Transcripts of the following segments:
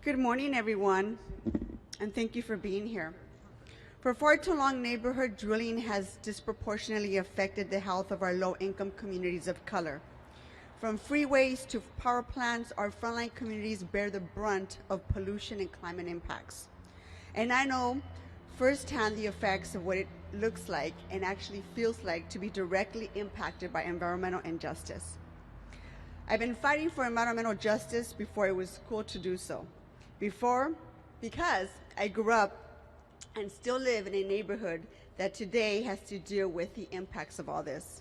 Good morning, everyone, and thank you for being here. For far too long, neighborhood drilling has disproportionately affected the health of our low-income communities of color. From freeways to power plants, our frontline communities bear the brunt of pollution and climate impacts. And I know firsthand the effects of what it looks like and actually feels like to be directly impacted by environmental injustice. I've been fighting for environmental justice before it was cool to do so. Because I grew up and still live in a neighborhood that today has to deal with the impacts of all this.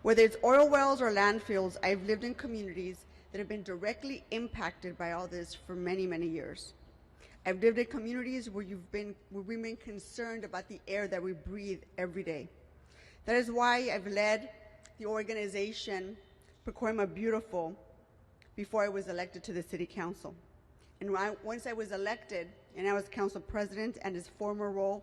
Whether it's oil wells or landfills, I've lived in communities that have been directly impacted by all this for many, many years. I've lived in communities where we've been concerned about the air that we breathe every day. That is why I've led the organization Krekorian Beautiful before I was elected to the City Council. And once I was elected, and I was council president, and his former role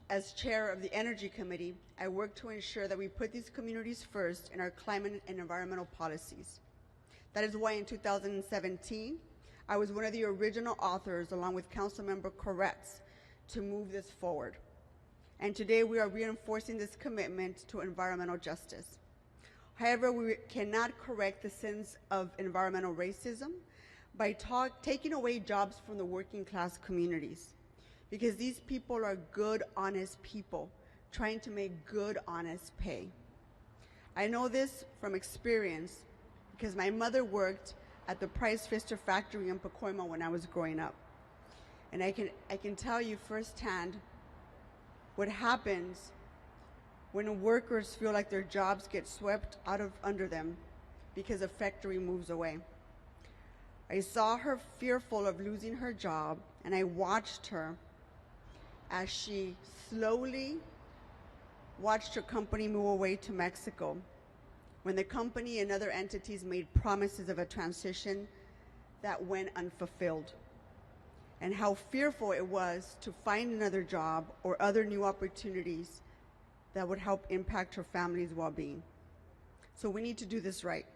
as chair of the Energy Committee, I worked to ensure that we put these communities first in our climate and environmental policies. That is why in 2017, I was one of the original authors, along with Councilmember Kretz, to move this forward. And today we are reinforcing this commitment to environmental justice. However, we cannot correct the sins of environmental racism by taking away jobs from the working class communities, because these people are good, honest people trying to make good, honest pay. I know this from experience because my mother worked at the Price Pfister factory in Pacoima when I was growing up. And I can tell you firsthand what happens when workers feel like their jobs get swept under them because a factory moves away. I saw her fearful of losing her job, and I watched her as she slowly watched her company move away to Mexico, when the company and other entities made promises of a transition that went unfulfilled, and how fearful it was to find another job or other new opportunities that would help impact her family's well-being. So we need to do this right.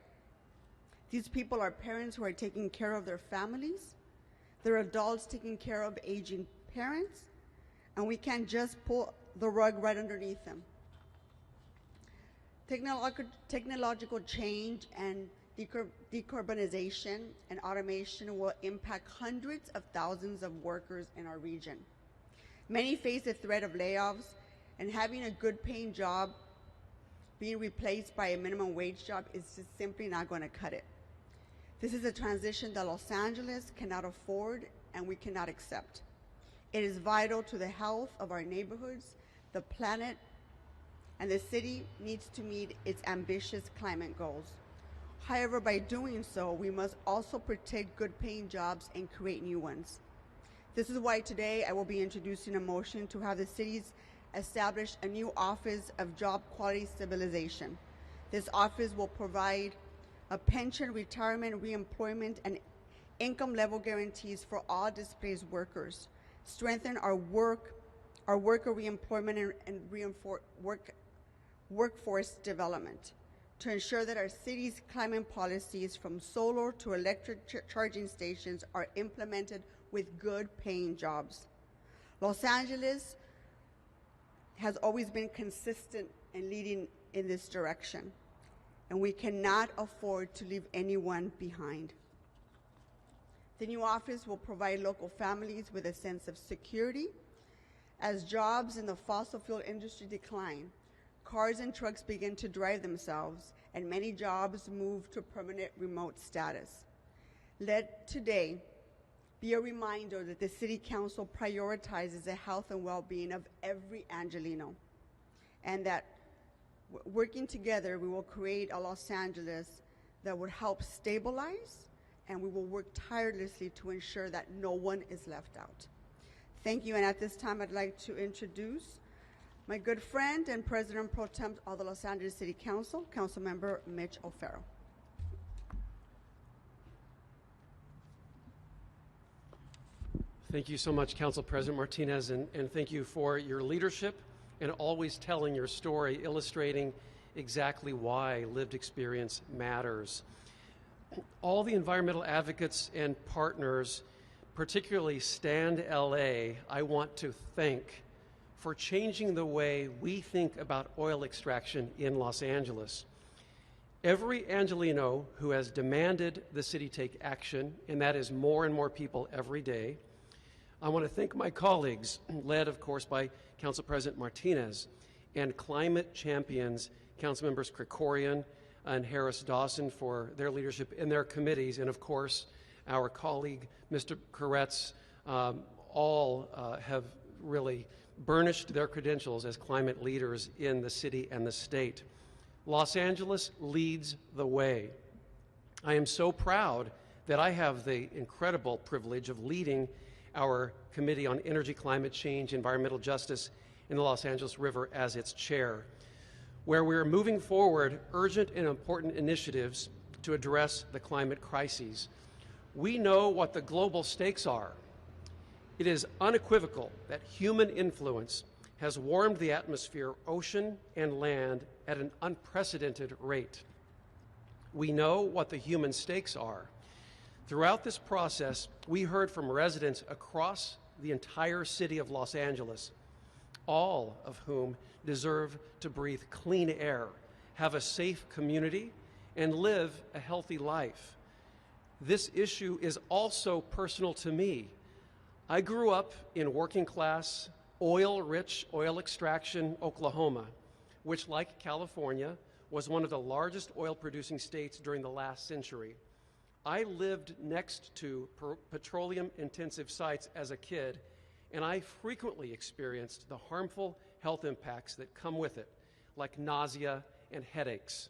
These people are parents who are taking care of their families. They're adults taking care of aging parents, and we can't just pull the rug right underneath them. Technological change and decarbonization and automation will impact hundreds of thousands of workers in our region. Many face the threat of layoffs, and having a good paying job being replaced by a minimum wage job is just simply not going to cut it. This is a transition that Los Angeles cannot afford and we cannot accept. It is vital to the health of our neighborhoods, the planet, and the city needs to meet its ambitious climate goals. However, by doing so, we must also protect good-paying jobs and create new ones. This is why today I will be introducing a motion to have the cities establish a new Office of Job Quality Stabilization. This office will provide a pension, retirement, reemployment, and income level guarantees for all displaced workers, strengthen our worker reemployment and workforce development, to ensure that our city's climate policies from solar to electric charging stations are implemented with good paying jobs. Los Angeles has always been consistent in leading in this direction, and we cannot afford to leave anyone behind. The new office will provide local families with a sense of security. As jobs in the fossil fuel industry decline, cars and trucks begin to drive themselves, and many jobs move to permanent remote status. Let today be a reminder that the City Council prioritizes the health and well-being of every Angelino, and that working together, we will create a Los Angeles that would help stabilize, and we will work tirelessly to ensure that no one is left out. Thank you, and at this time, I'd like to introduce my good friend and President Pro Tem of the Los Angeles City Council, Councilmember Mitch O'Farrell. Thank you so much, Council President Martinez, and thank you for your leadership and always telling your story, illustrating exactly why lived experience matters. All the environmental advocates and partners particularly Stand LA, I want to thank for changing the way we think about oil extraction in Los Angeles. Every Angelino who has demanded the city take action, and that is more and more people every day, I want to thank my colleagues, led, of course, by Council President Martinez, and climate champions, Councilmembers Krekorian and Harris Dawson, for their leadership in their committees, and of course, our colleague, Mr. Koretz, all have really burnished their credentials as climate leaders in the city and the state. Los Angeles leads the way. I am so proud that I have the incredible privilege of leading our Committee on Energy, Climate Change, Environmental Justice in the Los Angeles River as its chair, where we're moving forward urgent and important initiatives to address the climate crises. We know what the global stakes are. It is unequivocal that human influence has warmed the atmosphere, ocean, and land at an unprecedented rate. We know what the human stakes are. Throughout this process, we heard from residents across the entire city of Los Angeles, all of whom deserve to breathe clean air, have a safe community, and live a healthy life. This issue is also personal to me. I grew up in working-class, oil-rich oil extraction Oklahoma, which, like California, was one of the largest oil-producing states during the last century. I lived next to petroleum-intensive sites as a kid, and I frequently experienced the harmful health impacts that come with it, like nausea and headaches.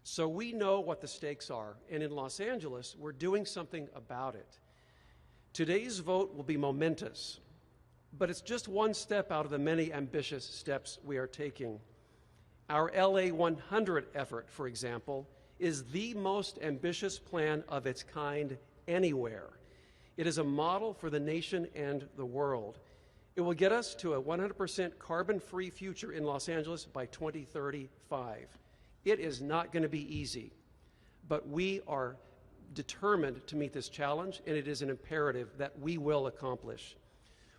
So we know what the stakes are, and in Los Angeles, we're doing something about it. Today's vote will be momentous, but it's just one step out of the many ambitious steps we are taking. Our LA 100 effort, for example, is the most ambitious plan of its kind anywhere. It is a model for the nation and the world. It will get us to a 100% carbon-free future in Los Angeles by 2035. It is not going to be easy, but we are determined to meet this challenge, and it is an imperative that we will accomplish.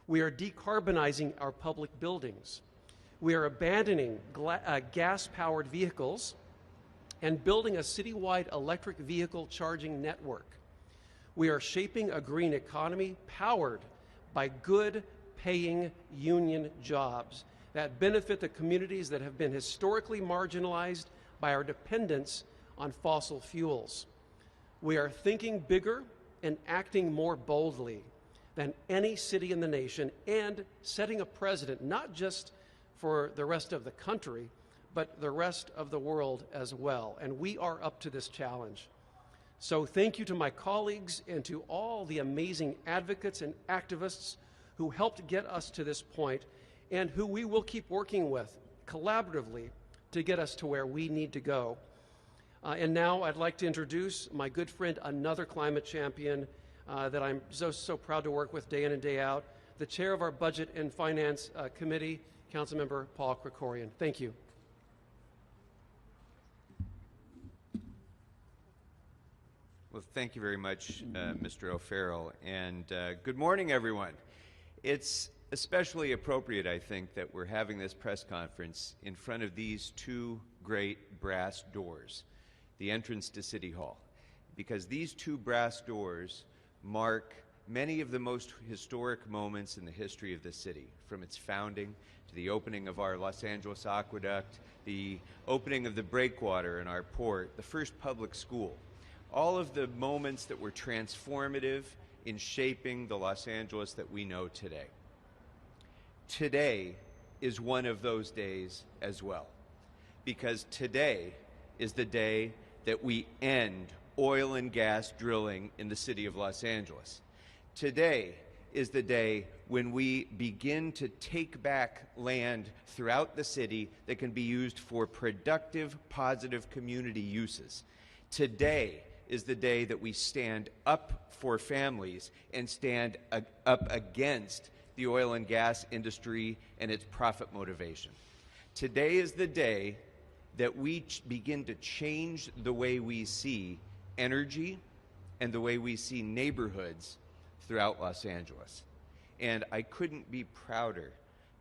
We are decarbonizing our public buildings. We are abandoning gas-powered vehicles and building a citywide electric vehicle charging network. We are shaping a green economy powered by good-paying union jobs that benefit the communities that have been historically marginalized by our dependence on fossil fuels. We are thinking bigger and acting more boldly than any city in the nation, and setting a precedent not just for the rest of the country, but the rest of the world as well. And we are up to this challenge. So thank you to my colleagues and to all the amazing advocates and activists who helped get us to this point, and who we will keep working with collaboratively to get us to where we need to go. And now I'd like to introduce my good friend, another climate champion that I'm so proud to work with day in and day out, the chair of our Budget and Finance Committee, Councilmember Paul Krekorian. Thank you. Well, thank you very much, Mr. O'Farrell, and good morning, everyone. It's especially appropriate, I think, that we're having this press conference in front of these two great brass doors, the entrance to City Hall, because these two brass doors mark many of the most historic moments in the history of the city, from its founding to the opening of our Los Angeles Aqueduct, the opening of the breakwater in our port, the first public school. All of the moments that were transformative in shaping the Los Angeles that we know today. Today is one of those days as well, because today is the day that we end oil and gas drilling in the city of Los Angeles. Today is the day when we begin to take back land throughout the city that can be used for productive, positive community uses. Today is the day that we stand up for families and stand up against the oil and gas industry and its profit motivation. Today is the day that we begin to change the way we see energy and the way we see neighborhoods throughout Los Angeles. And I couldn't be prouder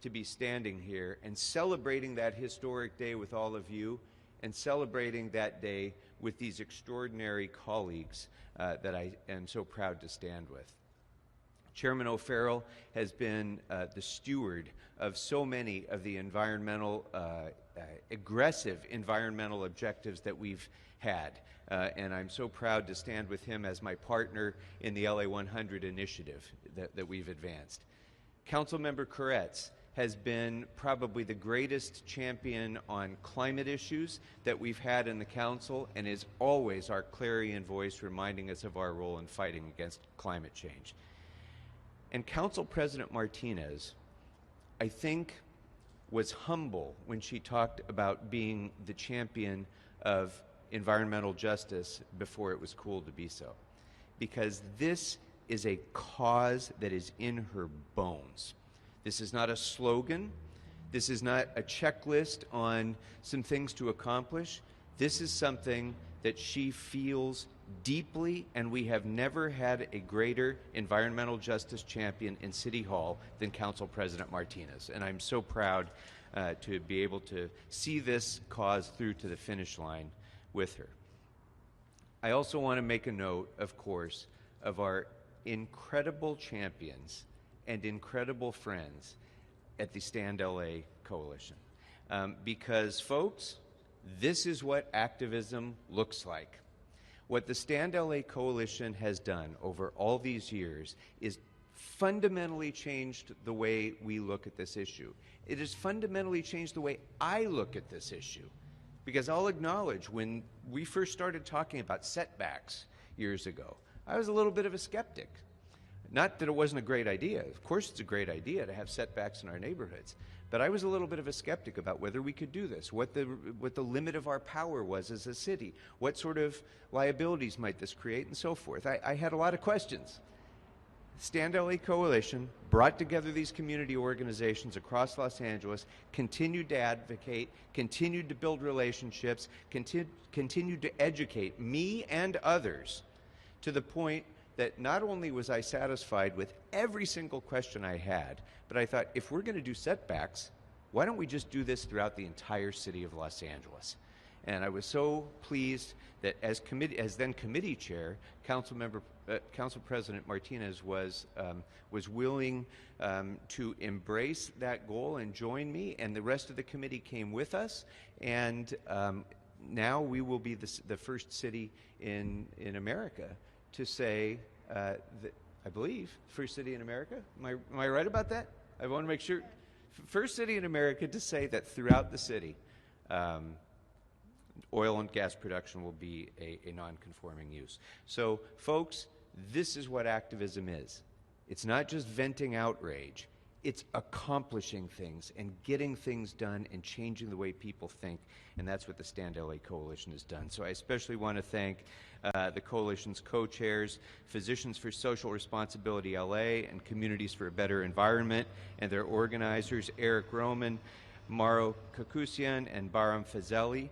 to be standing here and celebrating that historic day with all of you, and celebrating that day with these extraordinary colleagues that I am so proud to stand with. Chairman O'Farrell has been the steward of so many of the aggressive environmental objectives that we've had. And I'm so proud to stand with him as my partner in the LA 100 initiative that we've advanced. Councilmember Koretz has been probably the greatest champion on climate issues that we've had in the council, and is always our clarion voice reminding us of our role in fighting against climate change. And Council President Martinez, I think, was humble when she talked about being the champion of environmental justice before it was cool to be so. Because this is a cause that is in her bones. This is not a slogan. This is not a checklist on some things to accomplish. This is something that she feels deeply, and we have never had a greater environmental justice champion in City Hall than Council President Martinez. And I'm so proud to be able to see this cause through to the finish line with her. I also want to make a note, of course, of our incredible champions and incredible friends at the Stand LA Coalition. Because, folks, this is what activism looks like. What the Stand LA Coalition has done over all these years is fundamentally changed the way we look at this issue. It has fundamentally changed the way I look at this issue. Because I'll acknowledge, when we first started talking about setbacks years ago, I was a little bit of a skeptic. Not that it wasn't a great idea. Of course it's a great idea to have setbacks in our neighborhoods. But I was a little bit of a skeptic about whether we could do this, what the limit of our power was as a city, what sort of liabilities might this create, and so forth. I had a lot of questions. Stand LA Coalition brought together these community organizations across Los Angeles, continued to advocate, continued to build relationships, continued to educate me and others, to the point that not only was I satisfied with every single question I had, but I thought, if we're going to do setbacks, why don't we just do this throughout the entire city of Los Angeles? And I was so pleased that as then committee chair, Council President Martinez was willing to embrace that goal and join me, and the rest of the committee came with us. And now we will be the first city in America to say that, I believe, first city in America. Am I right about that? I want to make sure. First city in America to say that throughout the city, oil and gas production will be a non-conforming use. So, folks, this is what activism is. It's not just venting outrage. It's accomplishing things and getting things done and changing the way people think, and that's what the Stand LA Coalition has done. So I especially want to thank the Coalition's co-chairs, Physicians for Social Responsibility LA and Communities for a Better Environment, and their organizers, Eric Roman, Mauro Kakusian, and Baram Fazeli,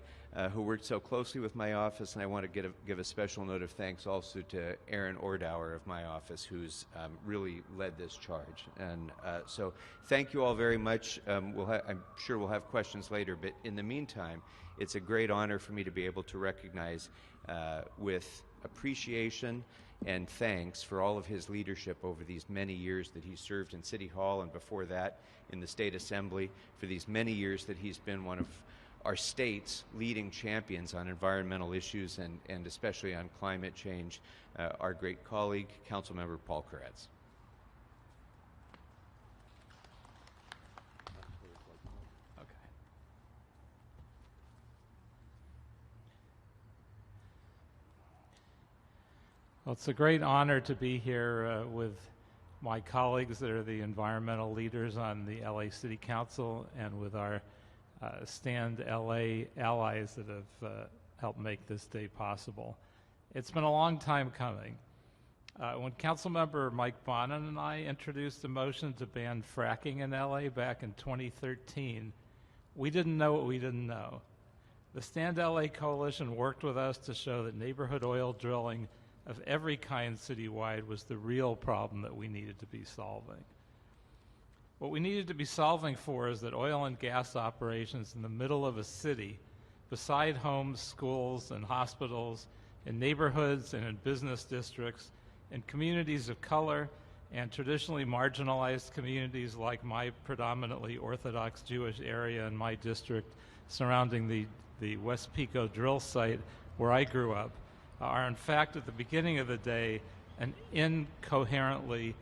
who worked so closely with my office. And I want to give a special note of thanks also to Aaron Ordauer of my office, who's really led this charge. And so thank you all very much. I'm sure we'll have questions later, but in the meantime, it's a great honor for me to be able to recognize with appreciation and thanks for all of his leadership over these many years that he served in City Hall, and before that in the State Assembly, for these many years that he's been one of our state's leading champions on environmental issues and especially on climate change, our great colleague, Councilmember Paul Koretz. Well, it's a great honor to be here with my colleagues that are the environmental leaders on the LA City Council, and with our Stand LA allies that have helped make this day possible. It's been a long time coming. When Councilmember Mike Bonin and I introduced a motion to ban fracking in LA back in 2013, we didn't know what we didn't know. The Stand LA Coalition worked with us to show that neighborhood oil drilling of every kind citywide was the real problem that we needed to be solving. What we needed to be solving for is that oil and gas operations in the middle of a city, beside homes, schools, and hospitals, in neighborhoods and in business districts, in communities of color, and traditionally marginalized communities like my predominantly Orthodox Jewish area in my district surrounding the West Pico drill site where I grew up, are in fact at the beginning of the day an inherently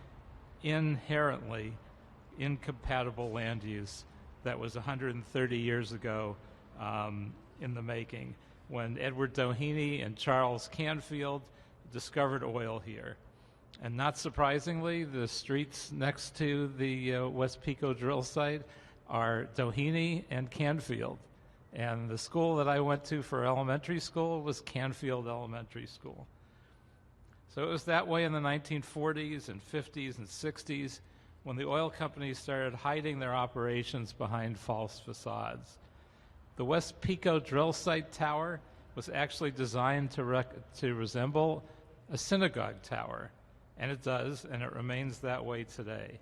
incompatible land use that was 130 years ago in the making, when Edward Doheny and Charles Canfield discovered oil here. And not surprisingly, the streets next to the West Pico drill site are Doheny and Canfield. And the school that I went to for elementary school was Canfield Elementary School. So it was that way in the 1940s and 50s and 60s when the oil companies started hiding their operations behind false facades. The West Pico drill site tower was actually designed to resemble a synagogue tower, and it does, and it remains that way today.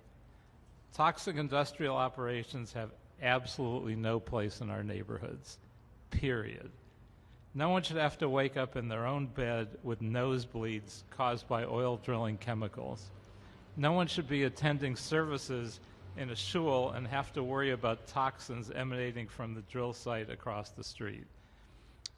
Toxic industrial operations have absolutely no place in our neighborhoods, period. No one should have to wake up in their own bed with nosebleeds caused by oil drilling chemicals. No one should be attending services in a shul and have to worry about toxins emanating from the drill site across the street.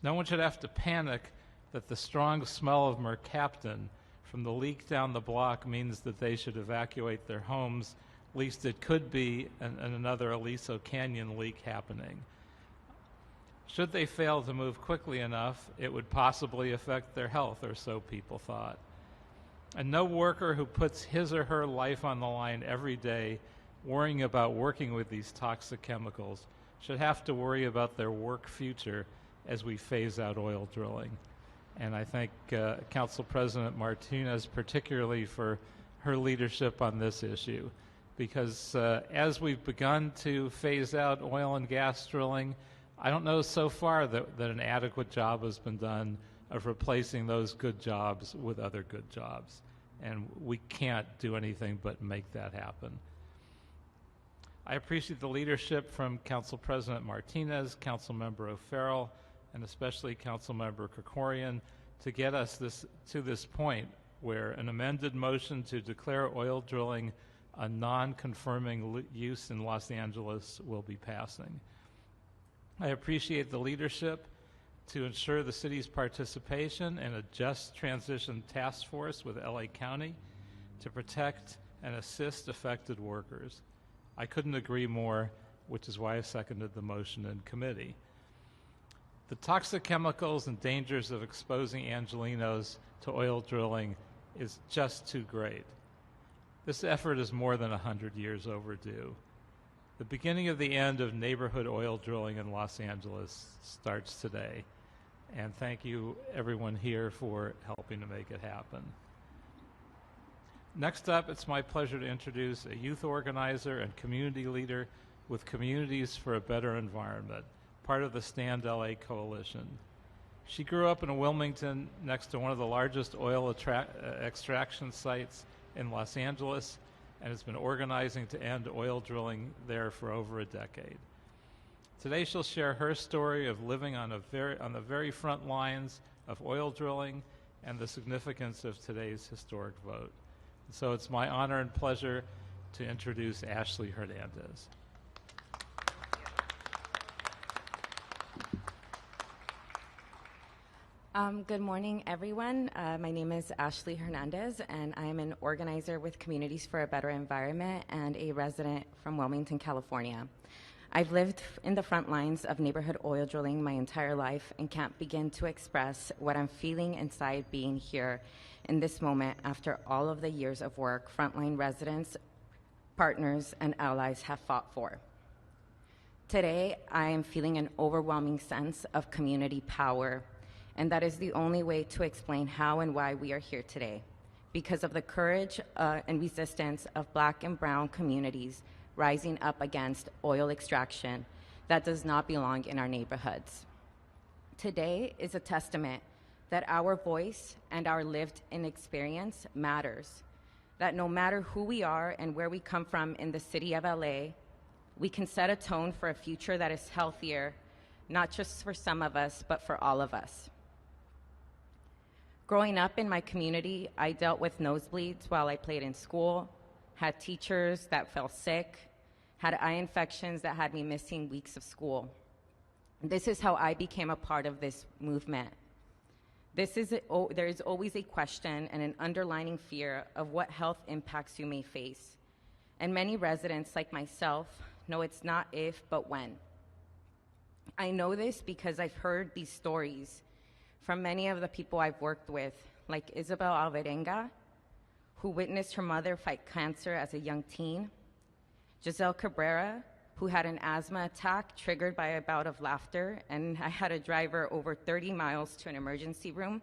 No one should have to panic that the strong smell of mercaptan from the leak down the block means that they should evacuate their homes, least it could be another Aliso Canyon leak happening. Should they fail to move quickly enough, it would possibly affect their health, or so people thought. And no worker who puts his or her life on the line every day worrying about working with these toxic chemicals should have to worry about their work future as we phase out oil drilling. And I thank Council President Martinez particularly for her leadership on this issue, because as we've begun to phase out oil and gas drilling, I don't know so far that an adequate job has been done of replacing those good jobs with other good jobs. And we can't do anything but make that happen. I appreciate the leadership from Council President Martinez, Councilmember O'Farrell, and especially Councilmember Krekorian to get us to this point where an amended motion to declare oil drilling a non-confirming use in Los Angeles will be passing. I appreciate the leadership to ensure the city's participation in a just transition task force with LA County to protect and assist affected workers. I couldn't agree more, which is why I seconded the motion in committee. The toxic chemicals and dangers of exposing Angelenos to oil drilling is just too great. This effort is more than 100 years overdue. The beginning of the end of neighborhood oil drilling in Los Angeles starts today. And thank you, everyone here, for helping to make it happen. Next up, it's my pleasure to introduce a youth organizer and community leader with Communities for a Better Environment, part of the Stand LA Coalition. She grew up in Wilmington next to one of the largest oil extraction sites in Los Angeles and has been organizing to end oil drilling there for over a decade. Today she'll share her story of living on the very front lines of oil drilling and the significance of today's historic vote. So it's my honor and pleasure to introduce Ashley Hernandez. Good morning, everyone. My name is Ashley Hernandez, and I am an organizer with Communities for a Better Environment and a resident from Wilmington, California. I've lived in the front lines of neighborhood oil drilling my entire life and can't begin to express what I'm feeling inside being here in this moment after all of the years of work frontline residents, partners, and allies have fought for. Today, I am feeling an overwhelming sense of community power, and that is the only way to explain how and why we are here today, because of the courage and resistance of Black and Brown communities rising up against oil extraction that does not belong in our neighborhoods. Today is a testament that our voice and our lived in experience matters, that no matter who we are and where we come from in the city of LA, we can set a tone for a future that is healthier, not just for some of us, but for all of us. Growing up in my community, I dealt with nosebleeds while I played in school, had teachers that fell sick, had eye infections that had me missing weeks of school. This is how I became a part of this movement. There is always a question and an underlying fear of what health impacts you may face. And many residents, like myself, know it's not if, but when. I know this because I've heard these stories from many of the people I've worked with, like Isabel Alvarenga, who witnessed her mother fight cancer as a young teen, Giselle Cabrera, who had an asthma attack triggered by a bout of laughter, and I had to drive her over 30 miles to an emergency room,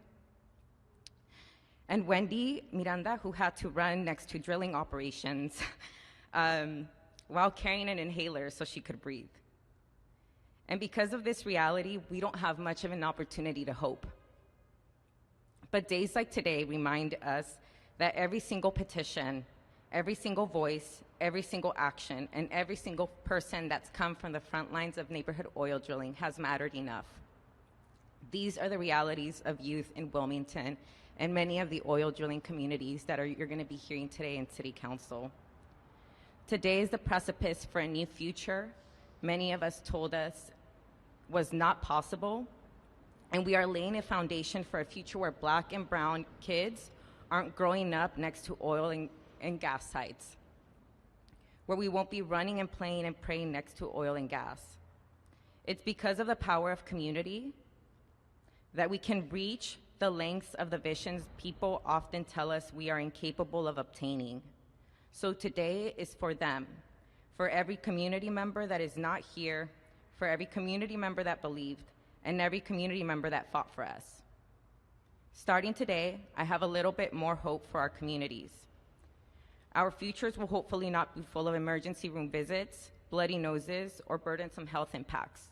and Wendy Miranda, who had to run next to drilling operations while carrying an inhaler so she could breathe. And because of this reality, we don't have much of an opportunity to hope. But days like today remind us that every single petition, every single voice, every single action, and every single person that's come from the front lines of neighborhood oil drilling has mattered enough. These are the realities of youth in Wilmington and many of the oil drilling communities that you're going to be hearing today in City Council. Today is the precipice for a new future many of us told us was not possible, and we are laying a foundation for a future where Black and brown kids aren't growing up next to oil and gas sites, where we won't be running and playing and praying next to oil and gas. It's because of the power of community that we can reach the lengths of the visions people often tell us we are incapable of obtaining. So today is for them, for every community member that is not here, for every community member that believed, and every community member that fought for us. Starting today, I have a little bit more hope for our communities. Our futures will hopefully not be full of emergency room visits, bloody noses, or burdensome health impacts,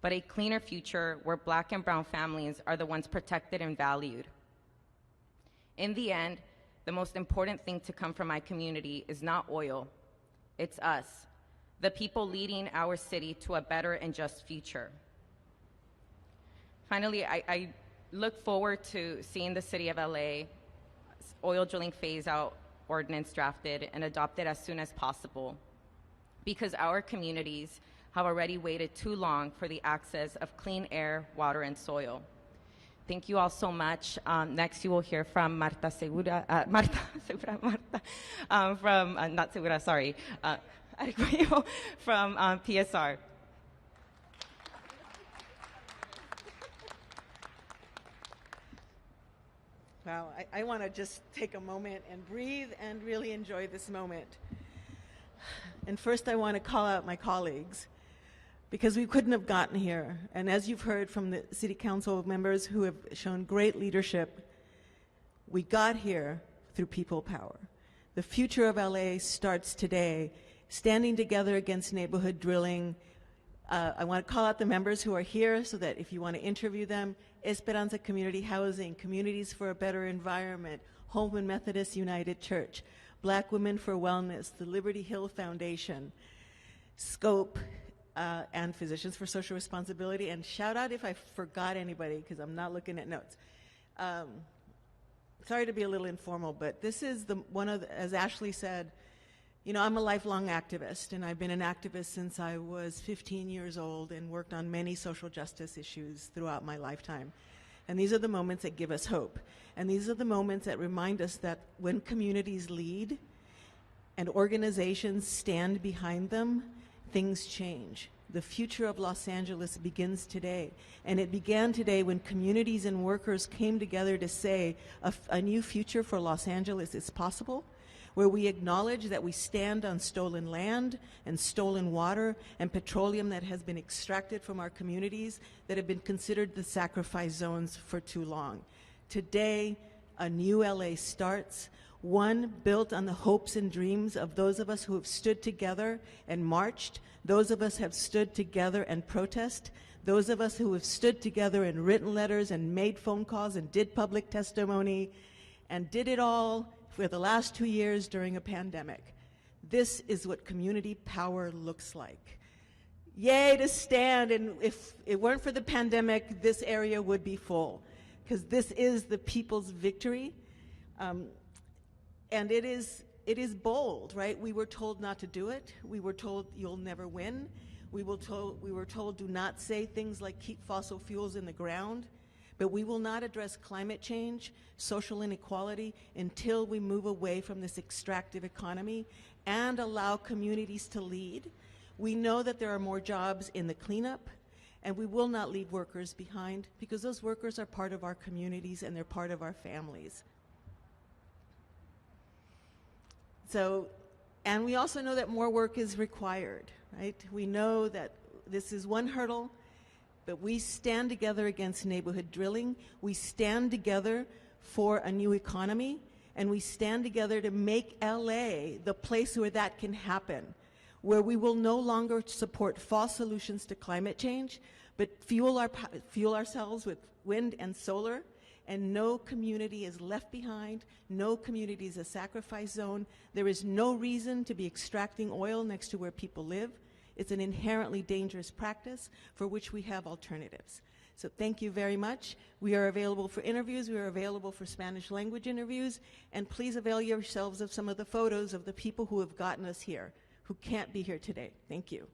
but a cleaner future where Black and brown families are the ones protected and valued. In the end, the most important thing to come from my community is not oil, it's us, the people leading our city to a better and just future. Finally, I look forward to seeing the City of LA oil drilling phase-out ordinance drafted and adopted as soon as possible, because our communities have already waited too long for the access of clean air, water, and soil. Thank you all so much. Next, you will hear from Marta Segura, not Segura, sorry, Arguello from PSR. Wow, I want to just take a moment and breathe and really enjoy this moment. And first I want to call out my colleagues, because we couldn't have gotten here. And as you've heard from the City Council members who have shown great leadership, we got here through people power. The future of LA starts today, standing together against neighborhood drilling. I want to call out the members who are here so that if you want to interview them: Esperanza Community Housing, Communities for a Better Environment, Holman Methodist United Church, Black Women for Wellness, the Liberty Hill Foundation, Scope, and Physicians for Social Responsibility. And shout out if I forgot anybody, because I'm not looking at notes. Sorry to be a little informal, but this is as Ashley said, you know, I'm a lifelong activist, and I've been an activist since I was 15 years old and worked on many social justice issues throughout my lifetime. And these are the moments that give us hope. And these are the moments that remind us that when communities lead and organizations stand behind them, things change. The future of Los Angeles begins today. And it began today when communities and workers came together to say a new future for Los Angeles is possible, where we acknowledge that we stand on stolen land and stolen water and petroleum that has been extracted from our communities that have been considered the sacrifice zones for too long. Today, a new LA starts, one built on the hopes and dreams of those of us who have stood together and marched, those of us have stood together and protest, those of us who have stood together and written letters and made phone calls and did public testimony and did it all for the last 2 years during a pandemic. This is what community power looks like. Yay to stand, and if it weren't for the pandemic, this area would be full, because this is the people's victory. And it is bold, right? We were told not to do it. We were told you'll never win. We were told do not say things like keep fossil fuels in the ground. But we will not address climate change, social inequality, until we move away from this extractive economy and allow communities to lead. We know that there are more jobs in the cleanup, and we will not leave workers behind, because those workers are part of our communities and they're part of our families. So, and we also know that more work is required, right? We know that this is one hurdle, but we stand together against neighborhood drilling. We stand together for a new economy, and we stand together to make LA the place where that can happen, where we will no longer support false solutions to climate change, but fuel ourselves with wind and solar, and no community is left behind. No community is a sacrifice zone. There is no reason to be extracting oil next to where people live. It's an inherently dangerous practice for which we have alternatives. So thank you very much. We are available for interviews. We are available for Spanish language interviews. And please avail yourselves of some of the photos of the people who have gotten us here, who can't be here today. Thank you.